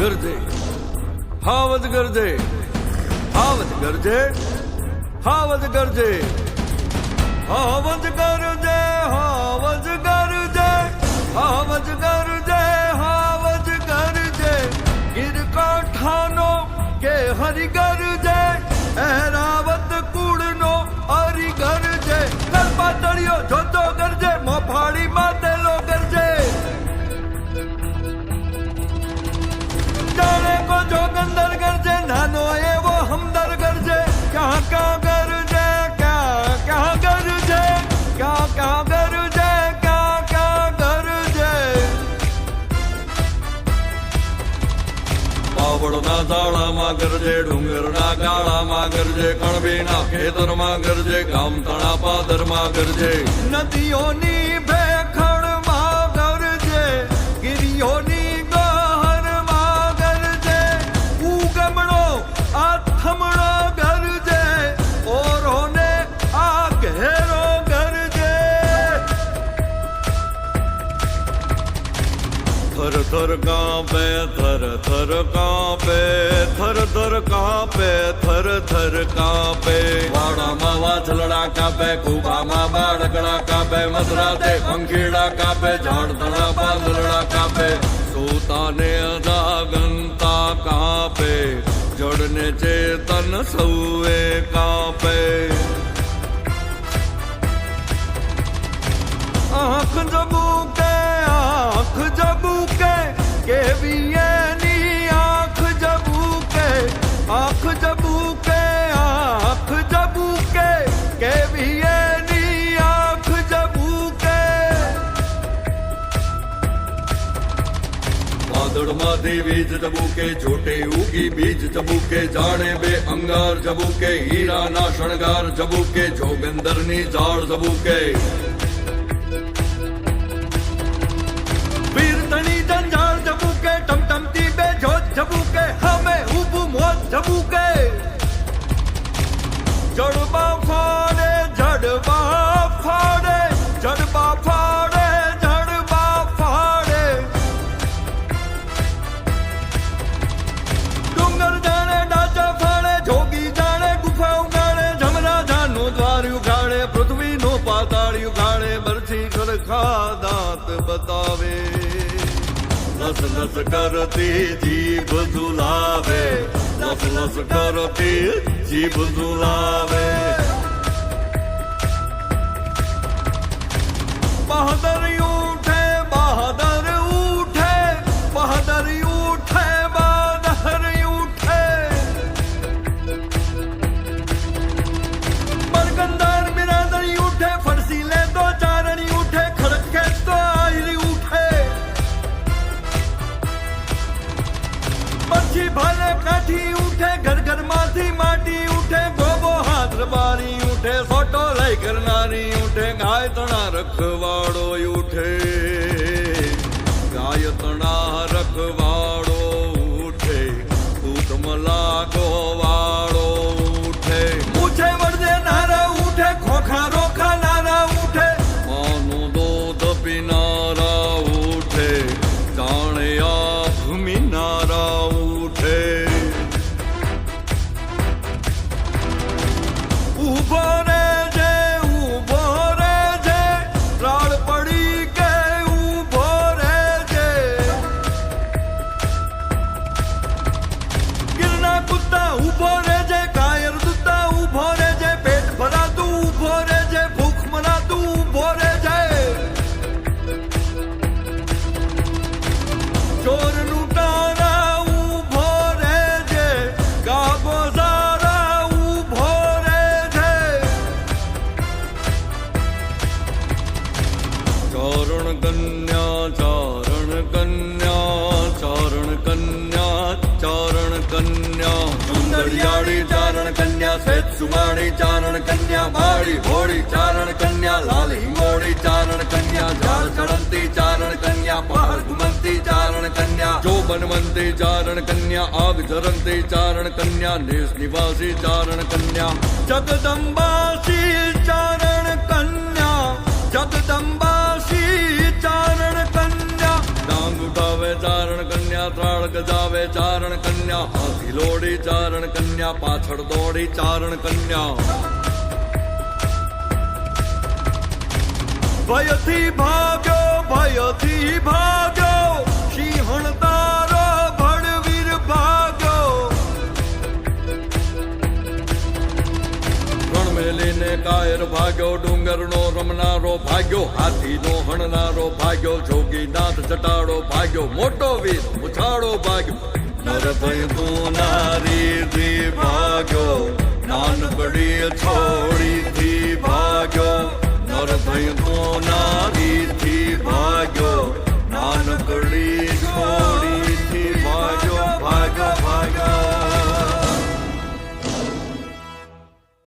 ગરજે હાવજ ગરજે હાવજ ગરજે હાવજ ગરજે હાવજ ગરજે હાવજ ગરજે હાવજ ગરજે હાવજ ગરજે ગીર કાંઠાનો કે હરિ ગરજે એરાવત કુળનો હરિ ગરજે પાતળિયો જોતો ગરજે મફાળી માતેલો ગરજે જાણે કો જોગંદર ગરજે નાનો એવો હમદર ગરજે ક્યાં ક્યાં ગરજે ક્યાં ક્યાં ગરજે ક્યાં ક્યાં ગરજે ક્યાં ક્યાં ગરજે પાવડના ઝાડામાં ગરજે ડુંગરના ગાળામાં ગરજે કણબીના ખેતરમાં ગરજે ગામતણા પાદરમાં ગરજે નદીઓની ભેખણમાં ગરજે ગિરિયોની ગહરમાં ગરજે ઉગમણો આથમણો ગરજે ઓરોને આ ઘેરો ગરજે થર થર કાંપે થર થર કાંપે થર થર કાંપે થર થર કાંપે વાડામાં વાછલડા કાપે કુબામાં બાળકડા કાપે મધરાતે પંખીડા કાપે ઝાડતણા પાંદડા કાપે સોતાને અજાગંતા કાપે જડને ચેતન સૌએ કાપે આંખ જબૂકે કેવી એની આંખ જબૂકે આંખ જબૂકે આંખ જબૂકે કેવી એની આંખ જબૂકે વાદળમાંથી વીજ જબૂકે જોટે ઉગી બીજ જબૂકે જાણે બે અંગાર જબૂકે હીરાના શણગાર જબૂકે જોગંદરની ઝાડ જબૂકે વીરતણી જંજાળ જબૂકે ટમટમતી બે જોત જબૂકે હમે ઊભું મોત જબૂકે જડબા ફાડે જડબા ફાડે જડબા ફાડે જડબા ફાડે ડુંગર જાણે ડાચા ફાડે જોગી જાણે ગુફા ઉગાડે જમના જાનું દ્વાર ઉગાડે પૃથ્વીનો પાતાળ ઉગાડે બરછી ખડખા દાંત બતાવે લસ લસ કરતી જીભ ઝુલાવે લસ લસ કરતી જીભ ઝુલાવે બહાદર ઉઠે બહાદર ઉઠે બહાદર ઉઠે બહાદર ઉઠે બરગંદાર બિરાદરી ઉઠે ફરસી લે તો ચારણી ઉઠે ખડક ખેંચ તો આયરી ઉઠે પછી ભાલે કાઠી ઉઠે ઘર ઘર માંથી માટી ઉઠે ગોબો હાથ બારી ઉઠે ફોટો લઈ કરનારી ઉઠે ગાય તણા રખવાડો ઉઠે ગાય તણા રખવાડો ઉઠે દૂધમલા ગોવાળો ઉઠે ઉઠે વળદે નારા ઉઠે ખોખા રોખા નારા ઉઠે માનું દૂધ પીનારા ઉઠે જાણે આભ મીનારા ઉઠે ઉભો રે જે રાડ પડી કે ઉભો રે જે ગિરના કુત્તા ઉભો રે જે કાયર દુત્તા ઉભો રે જે પેટ ભરાતું ઉભો રે જે ભૂખ મનાતું ઉભો રે જે ચોર લૂંટારા ઉભો રે જે ગાબો ઝારા ઉભો રે જે ચારણ કન્યા ચારણ કન્યા ચારણ કન્યા ચારણ કન્યા સુંદરિયાળી ચારણ કન્યા શ્વેત સુમાણી ચારણ કન્યા માળી ભોળી ચારણ કન્યા લાલ હિંગોળી ચારણ કન્યા ઝાડ ચડંતી ચારણ કન્યા પહાડ ઘુમંતી ચારણ કન્યા જો બનવંતી ચારણ કન્યા આગ ઝરંતી ચારણ કન્યા દેશ નિવાસી ચારણ કન્યા જગદંબાસી ચારણ કન્યા જગદંબાસી ચારણ કન્યા ડાંગ ઉઠાવે ચારણ કન્યા ત્રાળ ગજાવે ચારણ કન્યા, હાથી લોડી ચારણ કન્યા, પાછળ દોડી ચારણ કન્યા. ભયથી ભાગ્યો, ભયથી ભાગ્યો, સિંહણ તારો ભડવીર ભાગ્યો. રણ મેલીને કાયર ભાગ્યો, ડુંગરનો રમનારો ભાગ્યો, હાથીનો હણનારો ભાગ્યો, જોગીનાથ જટાડો ભાગ્યો, મોટો વીર ઉછાળો ભાગ્યો. નર થઈ તું નારીથી ભાગ્યો, નાનકડી છો